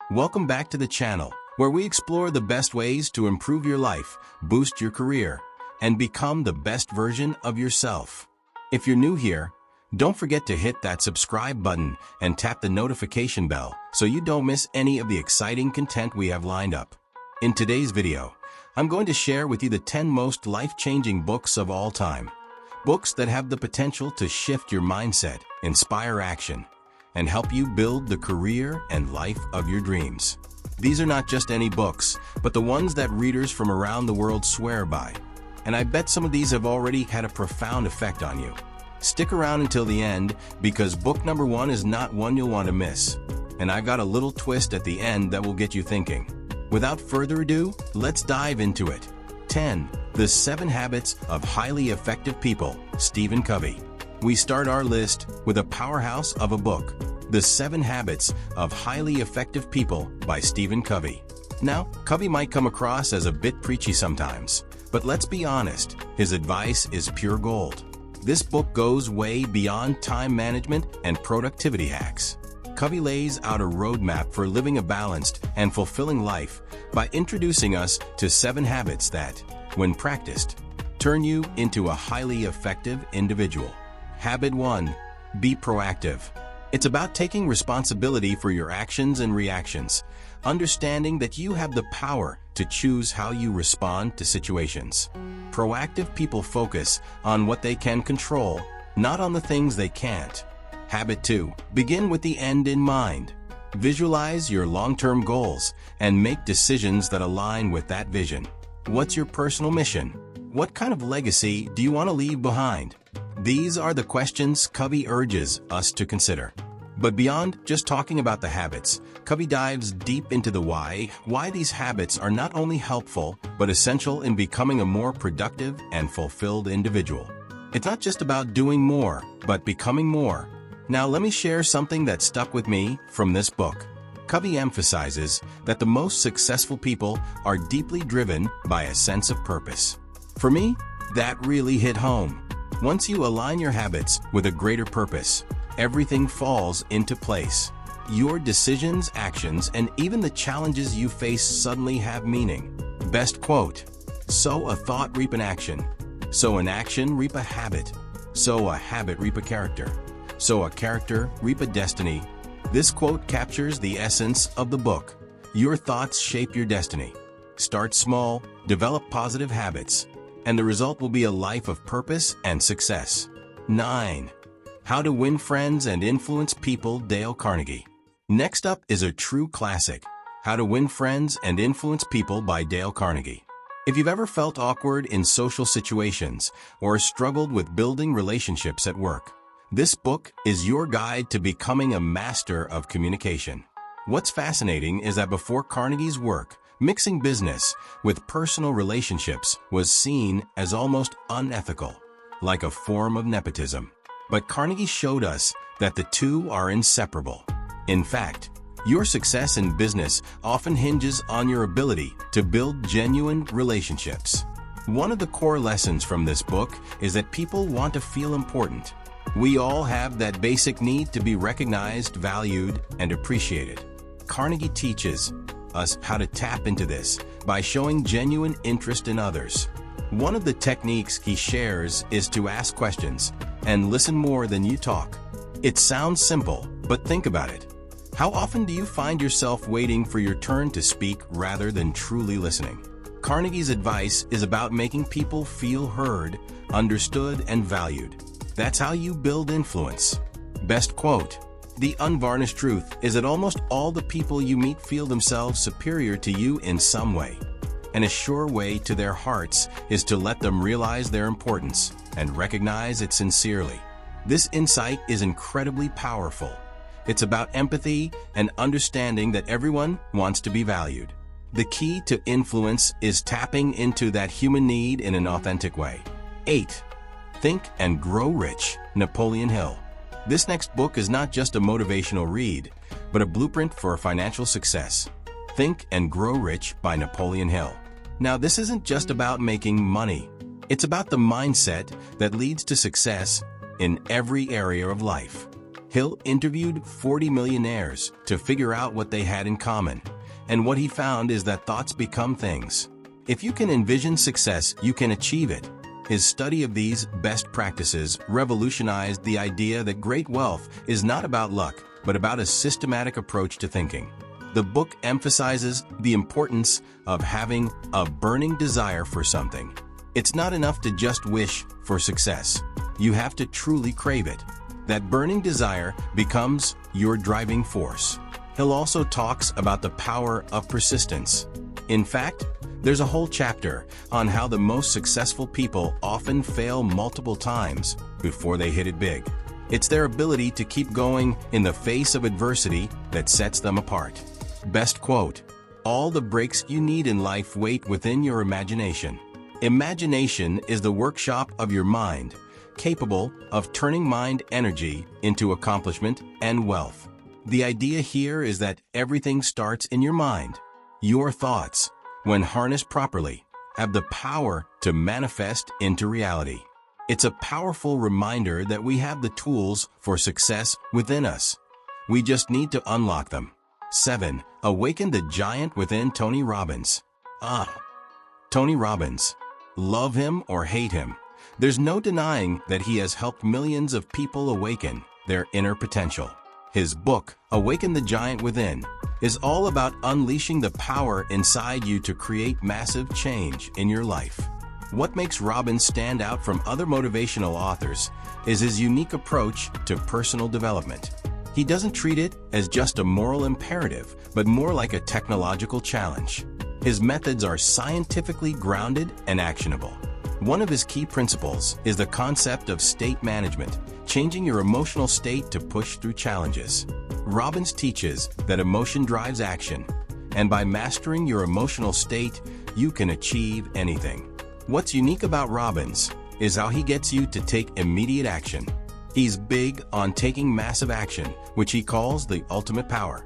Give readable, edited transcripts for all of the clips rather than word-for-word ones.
Welcome back to the channel, where we explore the best ways to improve your life, boost your career, and become the best version of yourself. If you're new here, don't forget to hit that subscribe button and tap the notification bell so you don't miss any of the exciting content we have lined up. In today's video, I'm going to share with you the 10 most life-changing books of all time. Books that have the potential to shift your mindset, inspire action, and help you build the career and life of your dreams. These are not just any books, but the ones that readers from around the world swear by. And I bet some of these have already had a profound effect on you. Stick around until the end, because book number 1 is not one you'll want to miss. And I've got a little twist at the end that will get you thinking. Without further ado, let's dive into it. 10. The 7 Habits of Highly Effective People, Stephen Covey. We start our list with a powerhouse of a book, The 7 Habits of Highly Effective People by Stephen Covey. Now, Covey might come across as a bit preachy sometimes, but let's be honest, his advice is pure gold. This book goes way beyond time management and productivity hacks. Covey lays out a roadmap for living a balanced and fulfilling life by introducing us to 7 habits that, when practiced, turn you into a highly effective individual. Habit 1. Be proactive. It's about taking responsibility for your actions and reactions, understanding that you have the power to choose how you respond to situations. Proactive people focus on what they can control, not on the things they can't. Habit 2. Begin with the end in mind. Visualize your long-term goals and make decisions that align with that vision. What's your personal mission? What kind of legacy do you want to leave behind? These are the questions Covey urges us to consider. But beyond just talking about the habits, Covey dives deep into the why these habits are not only helpful, but essential in becoming a more productive and fulfilled individual. It's not just about doing more, but becoming more. Now let me share something that stuck with me from this book. Covey emphasizes that the most successful people are deeply driven by a sense of purpose. For me, that really hit home. Once you align your habits with a greater purpose, everything falls into place. Your decisions, actions, and even the challenges you face suddenly have meaning. Best quote: "Sow a thought, reap an action. Sow an action, reap a habit. Sow a habit, reap a character. Sow a character, reap a destiny." This quote captures the essence of the book. Your thoughts shape your destiny. Start small, develop positive habits, and the result will be a life of purpose and success. 9. How to Win Friends and Influence People, Dale Carnegie. Next up is a true classic, How to Win Friends and Influence People by Dale Carnegie. If you've ever felt awkward in social situations or struggled with building relationships at work, this book is your guide to becoming a master of communication. What's fascinating is that before Carnegie's work, mixing business with personal relationships was seen as almost unethical, like a form of nepotism. But Carnegie showed us that the two are inseparable. In fact, your success in business often hinges on your ability to build genuine relationships. One of the core lessons from this book is that people want to feel important. We all have that basic need to be recognized, valued, and appreciated. Carnegie teaches us how to tap into this by showing genuine interest in others. One of the techniques he shares is to ask questions and listen more than you talk. It sounds simple, but think about it. How often do you find yourself waiting for your turn to speak rather than truly listening? Carnegie's advice is about making people feel heard, understood, and valued. That's how you build influence. Best quote: "The unvarnished truth is that almost all the people you meet feel themselves superior to you in some way. And a sure way to their hearts is to let them realize their importance and recognize it sincerely." This insight is incredibly powerful. It's about empathy and understanding that everyone wants to be valued. The key to influence is tapping into that human need in an authentic way. 8. Think and Grow Rich, Napoleon Hill. This next book is not just a motivational read, but a blueprint for financial success. Think and Grow Rich by Napoleon Hill. Now, this isn't just about making money. It's about the mindset that leads to success in every area of life. Hill interviewed 40 millionaires to figure out what they had in common, and what he found is that thoughts become things. If you can envision success, you can achieve it. His study of these best practices revolutionized the idea that great wealth is not about luck, but about a systematic approach to thinking. The book emphasizes the importance of having a burning desire for something. It's not enough to just wish for success. You have to truly crave it. That burning desire becomes your driving force. Hill also talks about the power of persistence. In fact, there's a whole chapter on how the most successful people often fail multiple times before they hit it big. It's their ability to keep going in the face of adversity that sets them apart. Best quote: "All the breaks you need in life wait within your imagination." Imagination is the workshop of your mind, capable of turning mind energy into accomplishment and wealth. The idea here is that everything starts in your mind. Your thoughts, when harnessed properly, have the power to manifest into reality. It's a powerful reminder that we have the tools for success within us. We just need to unlock them. 7. Awaken the giant within Tony Robbins. Tony Robbins. Love him or hate him, there's no denying that he has helped millions of people awaken their inner potential. His book, Awaken the Giant Within, is all about unleashing the power inside you to create massive change in your life. What makes Robbins stand out from other motivational authors is his unique approach to personal development. He doesn't treat it as just a moral imperative, but more like a technological challenge. His methods are scientifically grounded and actionable. One of his key principles is the concept of state management, changing your emotional state to push through challenges. Robbins teaches that emotion drives action, and by mastering your emotional state, you can achieve anything. What's unique about Robbins is how he gets you to take immediate action. He's big on taking massive action, which he calls the ultimate power.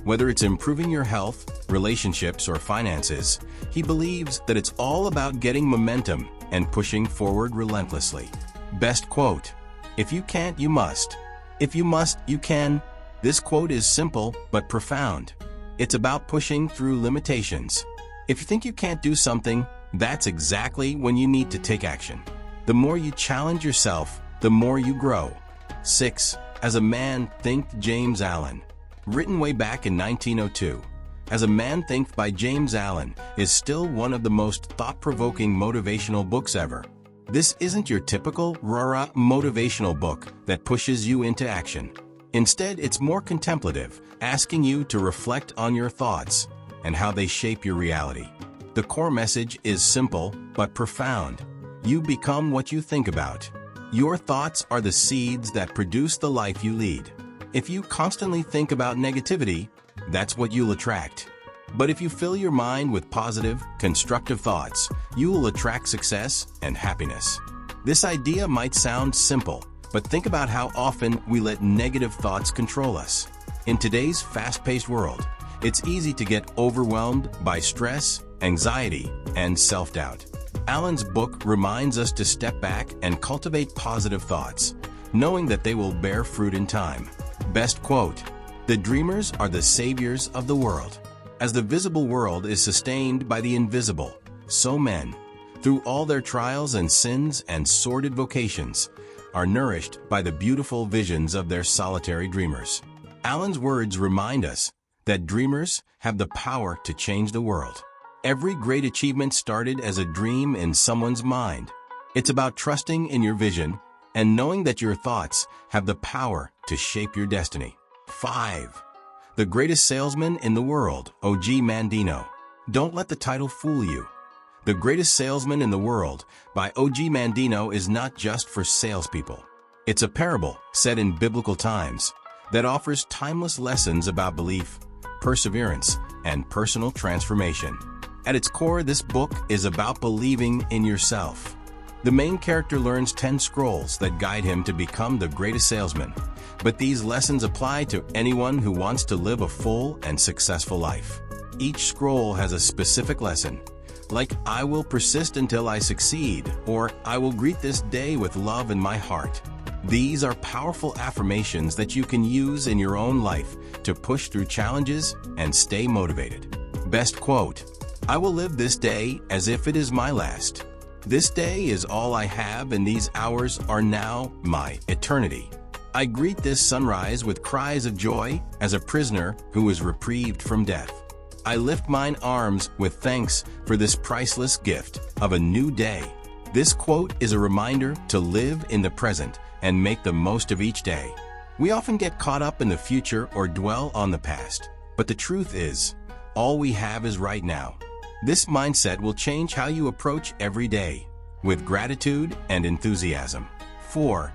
Whether it's improving your health, relationships, or finances, he believes that it's all about getting momentum and pushing forward relentlessly. Best quote: "If you can't, you must. If you must, you can." This quote is simple but profound. It's about pushing through limitations. If you think you can't do something, that's exactly when you need to take action. The more you challenge yourself, the more you grow. 6. As a Man Thinketh, James Allen. Written way back in 1902, As a Man Thinketh by James Allen is still one of the most thought-provoking motivational books ever. This isn't your typical rah-rah motivational book that pushes you into action. Instead, it's more contemplative, asking you to reflect on your thoughts and how they shape your reality. The core message is simple but profound. You become what you think about. Your thoughts are the seeds that produce the life you lead. If you constantly think about negativity, that's what you'll attract. But if you fill your mind with positive, constructive thoughts, you will attract success and happiness. This idea might sound simple, but think about how often we let negative thoughts control us. In today's fast-paced world, it's easy to get overwhelmed by stress, anxiety, and self-doubt. Allen's book reminds us to step back and cultivate positive thoughts, knowing that they will bear fruit in time. Best quote: "The dreamers are the saviors of the world. As the visible world is sustained by the invisible, so men, through all their trials and sins and sordid vocations, are nourished by the beautiful visions of their solitary dreamers." Allen's words remind us that dreamers have the power to change the world. Every great achievement started as a dream in someone's mind. It's about trusting in your vision and knowing that your thoughts have the power to shape your destiny. 5. The Greatest Salesman in the World, O.G. Mandino. Don't let the title fool you. The Greatest Salesman in the World by O.G. Mandino is not just for salespeople. It's a parable set in biblical times that offers timeless lessons about belief, perseverance, and personal transformation. At its core, this book is about believing in yourself. The main character learns 10 scrolls that guide him to become the greatest salesman, but these lessons apply to anyone who wants to live a full and successful life. Each scroll has a specific lesson, like "I will persist until I succeed," or "I will greet this day with love in my heart." These are powerful affirmations that you can use in your own life to push through challenges and stay motivated. Best quote: I will live this day as if it is my last. This day is all I have, and these hours are now my eternity. I greet this sunrise with cries of joy as a prisoner who is reprieved from death. I lift mine arms with thanks for this priceless gift of a new day. This quote is a reminder to live in the present and make the most of each day. We often get caught up in the future or dwell on the past, but the truth is, all we have is right now. This mindset will change how you approach every day, with gratitude and enthusiasm. 4.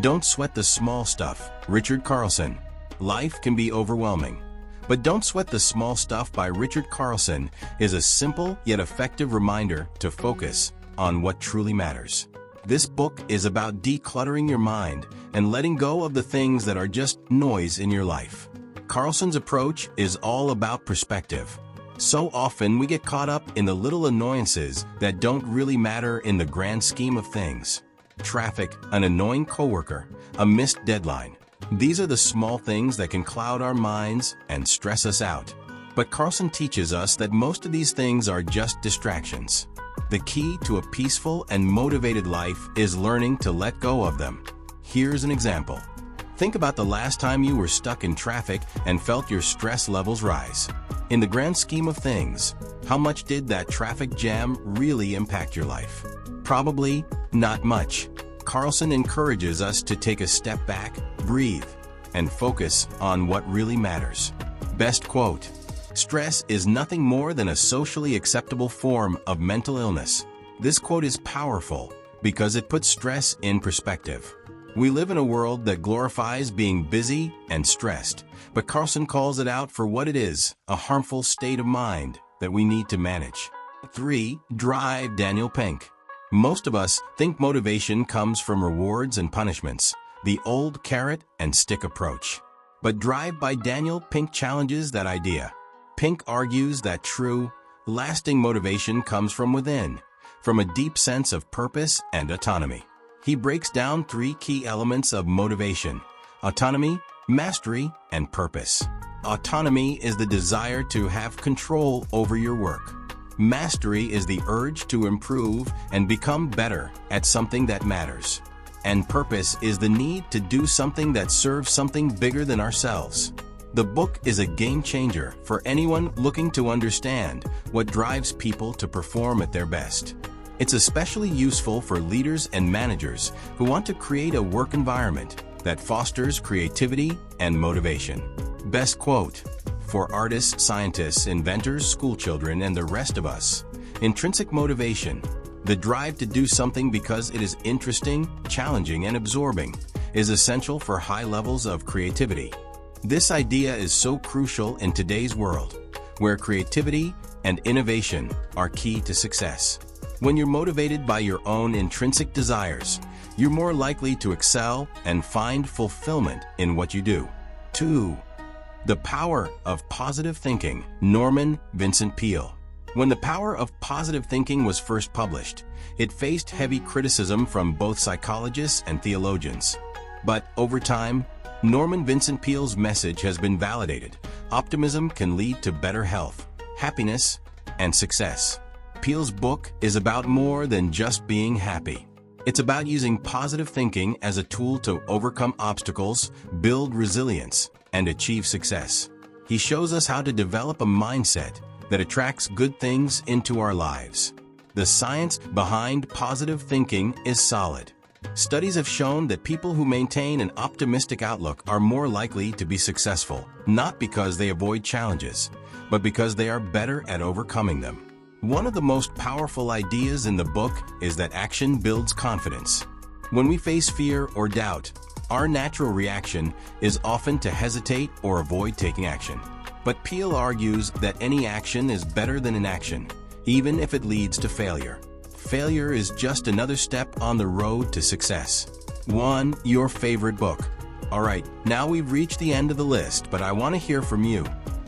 Don't sweat the small stuff. Richard Carlson. Life can be overwhelming, but Don't Sweat the Small Stuff by Richard Carlson is a simple yet effective reminder to focus on what truly matters. This book is about decluttering your mind and letting go of the things that are just noise in your life. Carlson's approach is all about perspective. So often we get caught up in the little annoyances that don't really matter in the grand scheme of things. Traffic, an annoying coworker, a missed deadline. These are the small things that can cloud our minds and stress us out. But Carlson teaches us that most of these things are just distractions. The key to a peaceful and motivated life is learning to let go of them. Here's an example. Think about the last time you were stuck in traffic and felt your stress levels rise. In the grand scheme of things, how much did that traffic jam really impact your life? Probably not much. Carlson encourages us to take a step back, breathe, and focus on what really matters. Best quote: stress is nothing more than a socially acceptable form of mental illness. This quote is powerful because it puts stress in perspective. We live in a world that glorifies being busy and stressed, but Carlson calls it out for what it is, a harmful state of mind that we need to manage. 3. Drive. Daniel Pink. Most of us think motivation comes from rewards and punishments, the old carrot and stick approach. But Drive by Daniel Pink challenges that idea. Pink argues that true, lasting motivation comes from within, from a deep sense of purpose and autonomy. He breaks down 3 key elements of motivation: autonomy, mastery, and purpose. Autonomy is the desire to have control over your work. Mastery is the urge to improve and become better at something that matters. And purpose is the need to do something that serves something bigger than ourselves. The book is a game changer for anyone looking to understand what drives people to perform at their best. It's especially useful for leaders and managers who want to create a work environment that fosters creativity and motivation. Best quote: for artists, scientists, inventors, schoolchildren, and the rest of us, intrinsic motivation, the drive to do something because it is interesting, challenging, and absorbing, is essential for high levels of creativity. This idea is so crucial in today's world, where creativity and innovation are key to success. When you're motivated by your own intrinsic desires, you're more likely to excel and find fulfillment in what you do. 2. The Power of Positive Thinking. Norman Vincent Peale. When The Power of Positive Thinking was first published, it faced heavy criticism from both psychologists and theologians. But over time, Norman Vincent Peale's message has been validated. Optimism can lead to better health, happiness, and success. Peale's book is about more than just being happy. It's about using positive thinking as a tool to overcome obstacles, build resilience, and achieve success. He shows us how to develop a mindset that attracts good things into our lives. The science behind positive thinking is solid. Studies have shown that people who maintain an optimistic outlook are more likely to be successful, not because they avoid challenges, but because they are better at overcoming them. One of the most powerful ideas in the book is that action builds confidence. When we face fear or doubt, our natural reaction is often to hesitate or avoid taking action. But Peale argues that any action is better than inaction, even if it leads to failure. Failure is just another step on the road to success. 1. Your favorite book. Alright, now we've reached the end of the list, but I want to hear from you.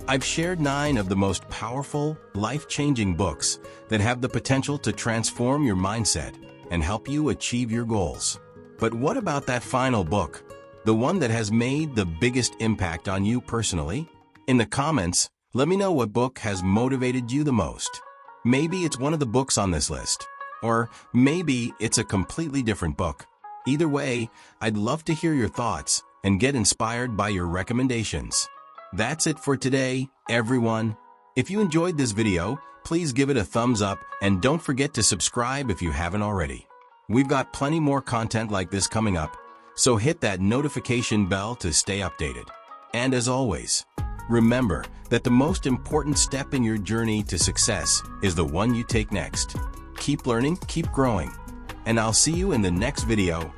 I've shared 9 of the most powerful, life-changing books that have the potential to transform your mindset and help you achieve your goals. But what about that final book? The one that has made the biggest impact on you personally? In the comments, let me know what book has motivated you the most. Maybe it's one of the books on this list. Or maybe it's a completely different book. Either way, I'd love to hear your thoughts and get inspired by your recommendations. That's it for today, everyone. If you enjoyed this video, please give it a thumbs up and don't forget to subscribe if you haven't already. We've got plenty more content like this coming up, so hit that notification bell to stay updated. And as always, remember that the most important step in your journey to success is the one you take next. Keep learning, keep growing, and I'll see you in the next video.